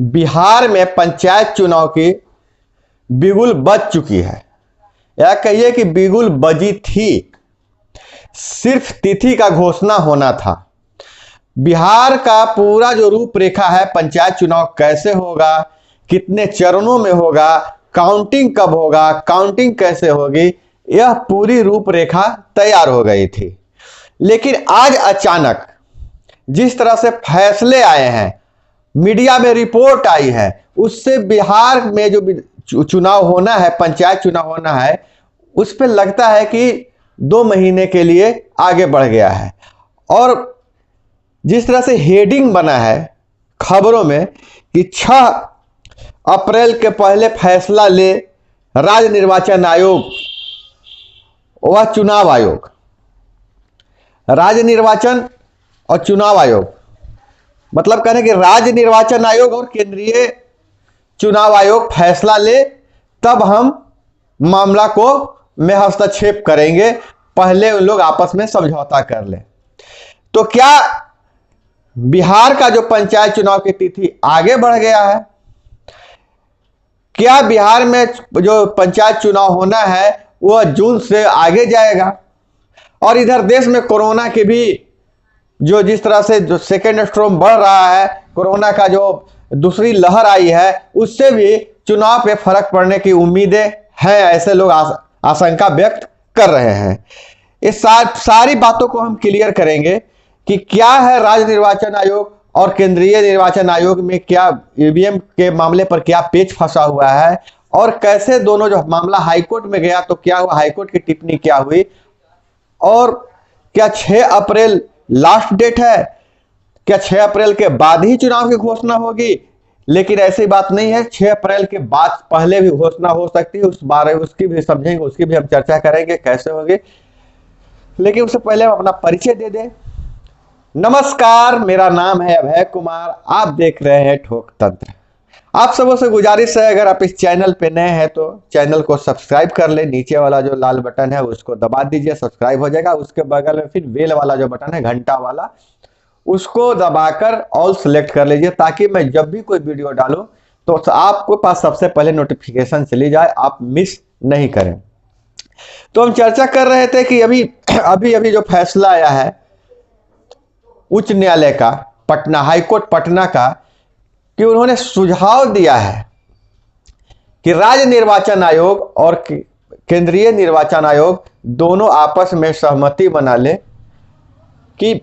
बिहार में पंचायत चुनाव की बिगुल बज चुकी है, या कहिए कि बिगुल बजी थी। सिर्फ तिथि का घोषणा होना था। बिहार का पूरा जो रूपरेखा है, पंचायत चुनाव कैसे होगा, कितने चरणों में होगा, काउंटिंग कब होगा, काउंटिंग कैसे होगी, यह पूरी रूपरेखा तैयार हो गई थी। लेकिन आज अचानक जिस तरह से फैसले आए हैं, मीडिया में रिपोर्ट आई है, उससे बिहार में जो चुनाव होना है, पंचायत चुनाव होना है, उस पर लगता है कि 2 महीने के लिए आगे बढ़ गया है। और जिस तरह से हेडिंग बना है खबरों में कि 6 अप्रैल के पहले फैसला ले राज्य निर्वाचन आयोग व चुनाव आयोग, राज्य निर्वाचन और चुनाव आयोग, मतलब कहने कि राज्य निर्वाचन आयोग और केंद्रीय चुनाव आयोग फैसला ले, तब हम मामला को में हस्तक्षेप करेंगे, पहले उन लोग आपस में समझौता कर ले। तो क्या बिहार का जो पंचायत चुनाव की तिथि आगे बढ़ गया है? क्या बिहार में जो पंचायत चुनाव होना है वह जून से आगे जाएगा? और इधर देश में कोरोना के भी जो जिस तरह से जो सेकेंड स्ट्रोम बढ़ रहा है, कोरोना का जो दूसरी लहर आई है, उससे भी चुनाव पे फर्क पड़ने की उम्मीदें हैं, ऐसे लोग आशंका व्यक्त कर रहे हैं। इस सारी बातों को हम क्लियर करेंगे कि क्या है राज्य निर्वाचन आयोग और केंद्रीय निर्वाचन आयोग में, क्या ईवीएम के मामले पर क्या पेच फंसा हुआ है, और कैसे दोनों जो मामला हाईकोर्ट में गया तो क्या हुआ, हाईकोर्ट की टिप्पणी क्या हुई, और क्या 6 अप्रैल लास्ट डेट है, क्या 6 अप्रैल के बाद ही चुनाव की घोषणा होगी? लेकिन ऐसी बात नहीं है, 6 अप्रैल के बाद पहले भी घोषणा हो सकती है। उस बारे उसकी भी समझेंगे, उसकी भी हम चर्चा करेंगे कैसे होगी। लेकिन उससे पहले हम अपना परिचय दे दें। नमस्कार, मेरा नाम है अभय कुमार, आप देख रहे हैं ठोक तंत्र। आप सबों से गुजारिश है, अगर आप इस चैनल पे नए हैं तो चैनल को सब्सक्राइब कर ले। नीचे वाला जो लाल बटन है उसको दबा दीजिए, सब्सक्राइब हो जाएगा। उसके बगल में फिर बेल वाला जो बटन है, घंटा वाला, उसको दबाकर ऑल सेलेक्ट कर लीजिए, ताकि मैं जब भी कोई वीडियो डालूं तो आपको पास सबसे पहले नोटिफिकेशन चली जाए, आप मिस नहीं करें। तो हम चर्चा कर रहे थे कि अभी जो फैसला आया है उच्च न्यायालय का, पटना हाईकोर्ट पटना का, कि उन्होंने सुझाव दिया है कि राज्य निर्वाचन आयोग और केंद्रीय निर्वाचन आयोग दोनों आपस में सहमति बना ले कि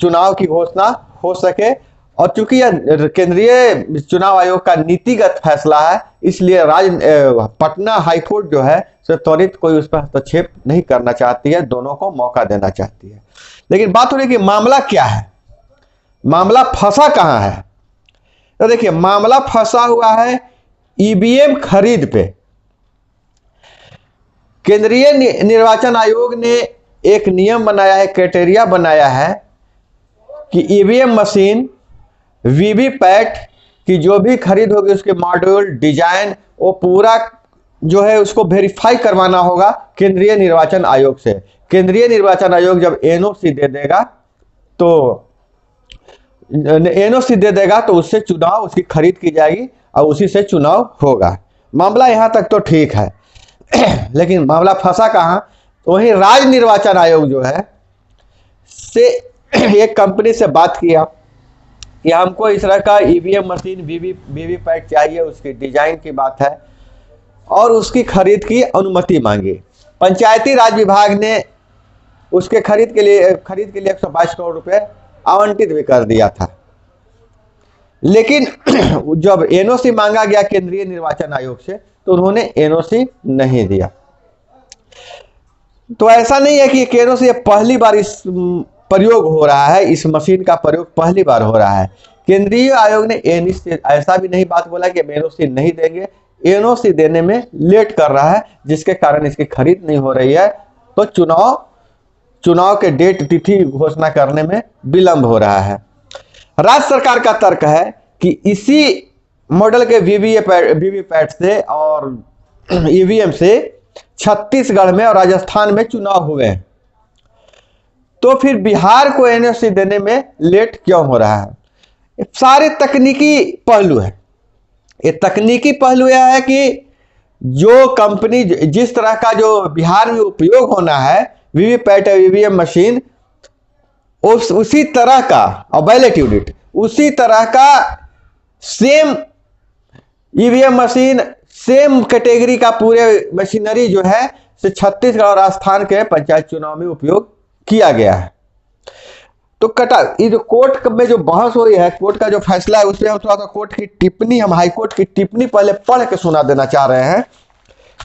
चुनाव की घोषणा हो सके। और चूंकि यह केंद्रीय चुनाव आयोग का नीतिगत फैसला है, इसलिए पटना हाईकोर्ट जो है त्वरित कोई उस पर हस्तक्षेप नहीं करना चाहती है, दोनों को मौका देना चाहती है। लेकिन बात हो रही कि मामला क्या है, मामला फंसा कहां है? तो देखिए, मामला फंसा हुआ है ईवीएम खरीद पे। केंद्रीय निर्वाचन आयोग ने एक नियम बनाया है, क्राइटेरिया बनाया है कि ईवीएम मशीन, वीवीपैट की जो भी खरीद होगी, उसके मॉड्यूल, डिजाइन, वो पूरा जो है उसको वेरीफाई करवाना होगा केंद्रीय निर्वाचन आयोग से। केंद्रीय निर्वाचन आयोग जब एनओसी दे देगा तो उससे चुनाव, उसकी खरीद की जाएगी और उसी से चुनाव होगा। मामला यहां तक तो ठीक है। लेकिन मामला फंसा कहां? तो वहीं राज्य निर्वाचन आयोग जो है से एक कंपनी से बात किया कि हमको इस तरह का ईवीएम मशीन, वीवीपैट चाहिए, उसकी डिजाइन की बात है, और उसकी खरीद की अनुमति मांगी। पंचायती राज विभाग ने उसके खरीद के लिए 122 करोड़ रुपए आवंटित भी कर दिया था। लेकिन जब एनओसी मांगा गया केंद्रीय निर्वाचन आयोग से, तो उन्होंने एनओसी नहीं दिया। तो ऐसा नहीं है कि एनओसी पहली बार इस प्रयोग हो रहा है, इस मशीन का प्रयोग पहली बार हो रहा है। केंद्रीय आयोग ने ऐसा भी नहीं बात बोला कि एनओसी नहीं देंगे, एनओसी देने में लेट कर रहा है, जिसके कारण इसकी खरीद नहीं हो रही है। तो चुनाव के डेट, तिथि घोषणा करने में विलंब हो रहा है। राज्य सरकार का तर्क है कि इसी मॉडल के वीवीपैट से और ईवीएम से छत्तीसगढ़ में और राजस्थान में चुनाव हुए हैं, तो फिर बिहार को एनओसी देने में लेट क्यों हो रहा है? सारे तकनीकी पहलू है। ये तकनीकी पहलू यह है कि जो कंपनी जिस तरह का जो बिहार में उपयोग होना है वीवीपैट ईवीएम मशीन, उसी तरह का और बैलेट यूनिट उसी तरह का same EVM machine, same category का पूरे मशीनरी जो है से छत्तीसगढ़ और राजस्थान के पंचायत चुनाव में उपयोग किया गया है। तो ये जो कोर्ट में जो बहस हुई है, कोर्ट का जो फैसला है, उसमें हम थोड़ा सा कोर्ट की टिप्पणी, हम हाई कोर्ट की टिप्पणी पहले पढ़ के सुना देना चाह रहे हैं,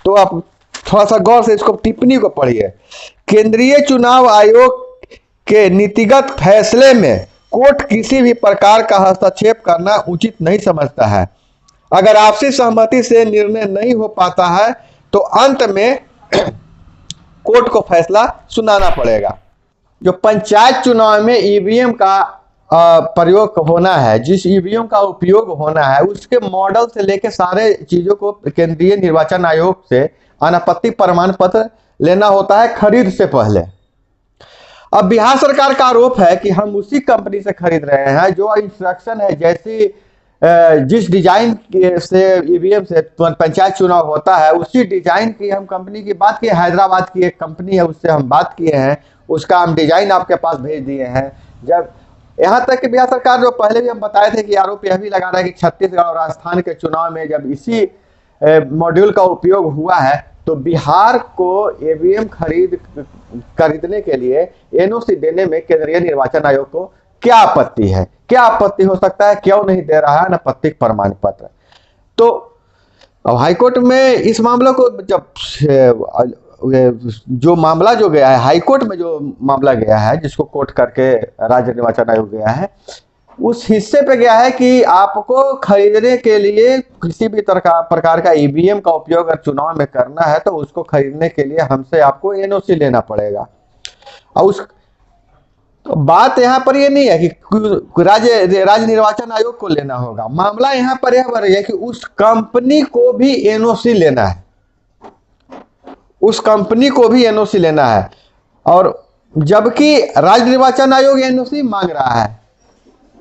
तो आप थोड़ा सा गौर से इसको टिप्पणी को पढ़िए। केंद्रीय चुनाव आयोग के नीतिगत फैसले में कोर्ट किसी भी प्रकार का हस्तक्षेप करना उचित नहीं समझता है। अगर आपसी सहमति से निर्णय नहीं हो पाता है तो अंत में कोर्ट को फैसला सुनाना पड़ेगा। जो पंचायत चुनाव में ईवीएम का प्रयोग होना है, जिस ईवीएम का उपयोग होना है, उसके मॉडल से लेकर सारे चीजों को केंद्रीय निर्वाचन आयोग से अनापत्ति प्रमाण पत्र लेना होता है खरीद से पहले। अब बिहार सरकार का आरोप है कि हम उसी कंपनी से खरीद रहे हैं जो इंस्ट्रक्शन है, जैसी जिस डिजाइन से ईवीएम से पंचायत चुनाव होता है उसी डिजाइन की हम कंपनी की बात की, हैदराबाद की एक कंपनी है उससे हम बात किए हैं, उसका हम डिजाइन आपके पास भेज दिए हैं। जब यहाँ तक कि बिहार सरकार जो पहले भी हम बताए थे कि आरोप यह भी लगा रहा है कि छत्तीसगढ़ और राजस्थान के चुनाव में जब इसी मॉड्यूल का उपयोग हुआ है तो बिहार को ईवीएम खरीदने के लिए एनओसी देने में केंद्रीय निर्वाचन आयोग को क्या आपत्ति है, क्या आपत्ति हो सकता है, क्यों नहीं दे रहा है अनापत्ति प्रमाण पत्र। तो अब हाईकोर्ट में इस मामले को जब जो मामला जो गया है हाईकोर्ट में, जो मामला गया है जिसको कोर्ट करके राज्य निर्वाचन आयोग गया है, उस हिस्से पे गया है कि आपको खरीदने के लिए किसी भी प्रकार का ईवीएम का उपयोग अगर चुनाव में करना है तो उसको खरीदने के लिए हमसे आपको एनओसी लेना पड़ेगा। और उस तो बात यहाँ पर ये नहीं है कि राज्य निर्वाचन आयोग को लेना होगा, मामला यहाँ पर यह है कि उस कंपनी को भी एनओसी लेना है, उस कंपनी को भी एनओसी लेना है। और जबकि राज्य निर्वाचन आयोग एनओसी मांग रहा है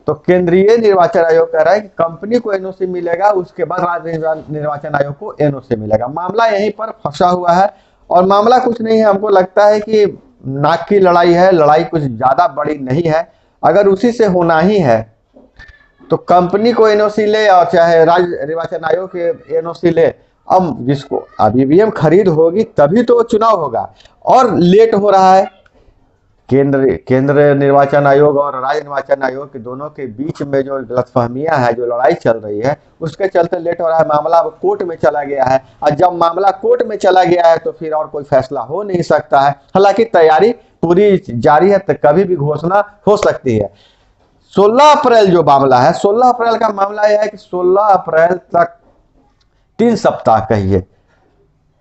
तो केंद्रीय निर्वाचन आयोग कह रहा है कि कंपनी को एनओसी मिलेगा, उसके बाद राज्य निर्वाचन आयोग को एनओसी मिलेगा। मामला यहीं पर फंसा हुआ है और मामला कुछ नहीं है, हमको लगता है कि नाक की लड़ाई है, लड़ाई कुछ ज्यादा बड़ी नहीं है। अगर उसी से होना ही है तो कंपनी को एनओसी ले और चाहे राज्य निर्वाचन आयोग के एनओसी ले, अब जिसको अब ईवीएम खरीद होगी तभी तो चुनाव होगा। और लेट हो रहा है, केंद्र निर्वाचन आयोग और राज्य निर्वाचन आयोग के दोनों के बीच में जो गलतफहमियां है, जो लड़ाई चल रही है, उसके चलते लेट हो रहा है। मामला अब कोर्ट में चला गया है और जब मामला कोर्ट में चला गया है तो फिर और कोई फैसला हो नहीं सकता है। हालांकि तैयारी पूरी जारी है, तो कभी भी घोषणा हो सकती है। 16 अप्रैल जो मामला है, 16 अप्रैल का मामला यह है कि 16 अप्रैल तक 3 सप्ताह कहिए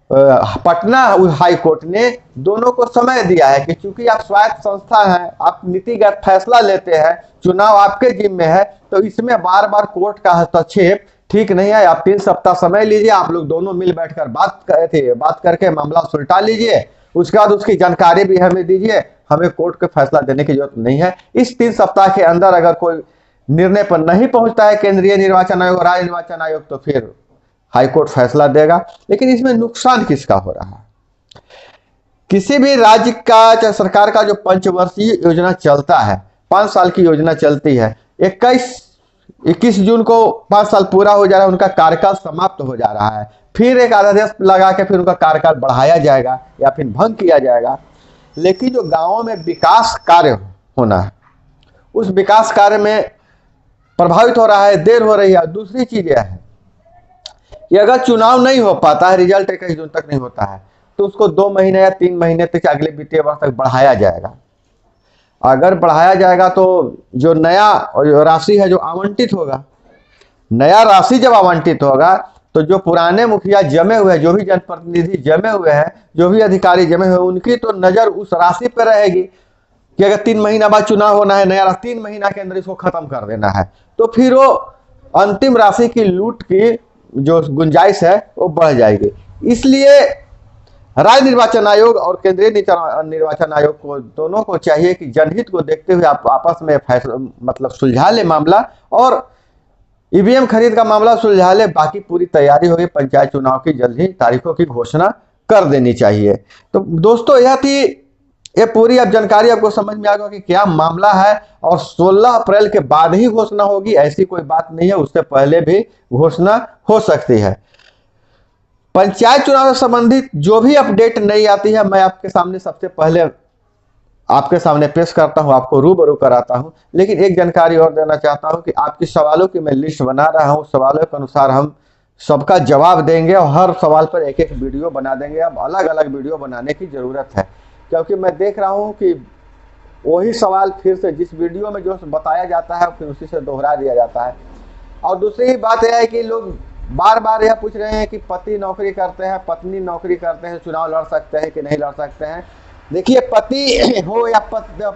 पटना हाई कोर्ट ने दोनों को समय दिया है कि चूंकि आप स्वायत्त संस्था हैं, आप नीतिगत फैसला लेते हैं, चुनाव आपके जिम्मे है, तो इसमें बार बार कोर्ट का हस्तक्षेप ठीक नहीं है। आप 3 सप्ताह समय लीजिए, आप लोग दोनों मिल बैठकर बात करके मामला सुलटा लीजिए, उसके बाद उसकी जानकारी भी हमें दीजिए, हमें कोर्ट का फैसला देने की जरूरत नहीं है। इस 3 सप्ताह के अंदर अगर कोई निर्णय पर नहीं पहुंचता है केंद्रीय निर्वाचन आयोग और राज्य निर्वाचन आयोग तो फिर हाईकोर्ट फैसला देगा। लेकिन इसमें नुकसान किसका हो रहा है? किसी भी राज्य का चाहे सरकार का जो पंचवर्षीय योजना चलता है, 5 साल की योजना चलती है, 21 जून को 5 साल पूरा हो जा रहा है, उनका कार्यकाल समाप्त हो जा रहा है, फिर एक अध्यादेश लगा के फिर उनका कार्यकाल बढ़ाया जाएगा या फिर भंग किया जाएगा। लेकिन जो गांवों में विकास कार्य होना है, उस विकास कार्य में प्रभावित हो रहा है, देर हो रही है। दूसरी चीज यह है कि अगर चुनाव नहीं हो पाता है, रिजल्ट 21 जून तक नहीं होता है, तो उसको 2 महीने या 3 महीने तक अगले वित्तीय वर्ष तक बढ़ाया जाएगा। अगर बढ़ाया जाएगा तो जो नया राशि है जो आवंटित होगा, नया राशि जब आवंटित होगा तो जो पुराने मुखिया जमे हुए, जो भी जनप्रतिनिधि जमे हुए हैं, जो भी अधिकारी जमे हुए, उनकी तो नजर उस राशि पर रहेगी कि अगर 3 महीना बाद चुनाव होना है, नया 3 महीना के अंदर इसको खत्म कर देना है, तो फिर वो अंतिम राशि की लूट की जो गुंजाइश है वो बढ़ जाएगी। इसलिए राज्य निर्वाचन आयोग और केंद्रीय निर्वाचन आयोग को दोनों को चाहिए कि जनहित को देखते हुए आप आपस में फैसला मतलब सुलझा ले मामला, और ईवीएम खरीद का मामला सुलझा ले। बाकी पूरी तैयारी होगी, पंचायत चुनाव की जल्द ही तारीखों की घोषणा कर देनी चाहिए। तो दोस्तों यह थी, ये पूरी अब जानकारी आपको समझ में आ गया कि क्या मामला है, और 16 अप्रैल के बाद ही घोषणा होगी, ऐसी कोई बात नहीं है, उससे पहले भी घोषणा हो सकती है। पंचायत चुनाव से संबंधित जो भी अपडेट नहीं आती है, मैं आपके सामने सबसे पहले आपके सामने पेश करता हूं, आपको रूबरू कराता हूं। लेकिन एक जानकारी और देना चाहता हूं कि आपकी सवालों की मैं लिस्ट बना रहा हूं, सवालों के अनुसार हम सबका जवाब देंगे और हर सवाल पर एक एक वीडियो बना देंगे। अब अलग अलग वीडियो बनाने की जरूरत है, क्योंकि मैं देख रहा हूं कि वही सवाल फिर से जिस वीडियो में जो बताया जाता है फिर उसी से दोहरा दिया जाता है। और दूसरी बात यह है कि लोग बार बार यह पूछ रहे हैं कि पति नौकरी करते हैं, पत्नी नौकरी करते हैं, चुनाव लड़ सकते हैं कि नहीं लड़ सकते हैं। देखिए, पति हो या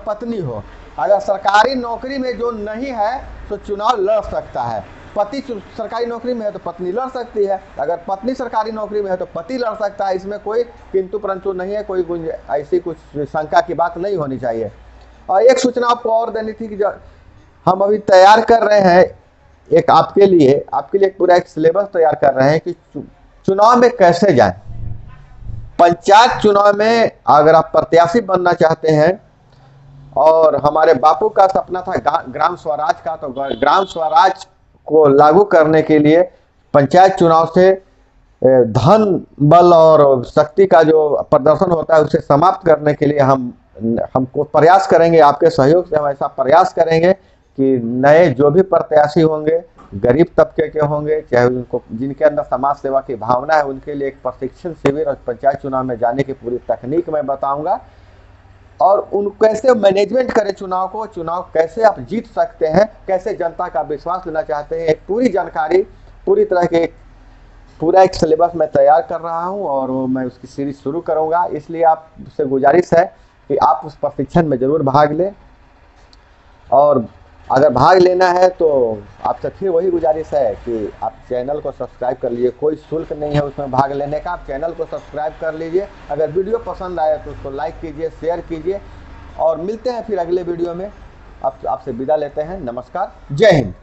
पत्नी हो, अगर सरकारी नौकरी में जो नहीं है तो चुनाव लड़ सकता है। पति सरकारी नौकरी में है तो पत्नी लड़ सकती है, अगर पत्नी सरकारी नौकरी में है तो पति लड़ सकता है। इसमें कोई किंतु परंतु नहीं है, कोई ऐसी कुछ शंका की बात नहीं होनी चाहिए। और एक सूचना आपको और देनी थी कि जो हम अभी तैयार कर रहे हैं एक आपके लिए एक पूरा एक सिलेबस तैयार कर रहे हैं कि चुनाव में कैसे जाएं। पंचायत चुनाव में अगर आप प्रत्याशी बनना चाहते हैं, और हमारे बापू का सपना था ग्राम स्वराज का, तो ग्राम स्वराज को लागू करने के लिए पंचायत चुनाव से धन बल और शक्ति का जो प्रदर्शन होता है उसे समाप्त करने के लिए हमको प्रयास करेंगे। आपके सहयोग से हम ऐसा प्रयास करेंगे कि नए जो भी प्रत्याशी होंगे, गरीब तबके के होंगे, चाहे उनको जिनके अंदर समाज सेवा की भावना है, उनके लिए एक प्रशिक्षण शिविर और पंचायत चुनाव में जाने की पूरी तकनीक मैं बताऊंगा, और उन कैसे मैनेजमेंट करें चुनाव को, चुनाव कैसे आप जीत सकते हैं, कैसे जनता का विश्वास लेना चाहते हैं, एक पूरी जानकारी पूरी तरह के पूरा एक सिलेबस मैं तैयार कर रहा हूं और मैं उसकी सीरीज शुरू करूंगा। इसलिए आपसे गुजारिश है कि आप उस प्रशिक्षण में जरूर भाग लें, और अगर भाग लेना है तो आपसे फिर वही गुजारिश है कि आप चैनल को सब्सक्राइब कर लीजिए। कोई शुल्क नहीं है उसमें भाग लेने का, आप चैनल को सब्सक्राइब कर लीजिए। अगर वीडियो पसंद आए तो उसको लाइक कीजिए, शेयर कीजिए, और मिलते हैं फिर अगले वीडियो में। आपसे विदा लेते हैं। नमस्कार, जय हिंद।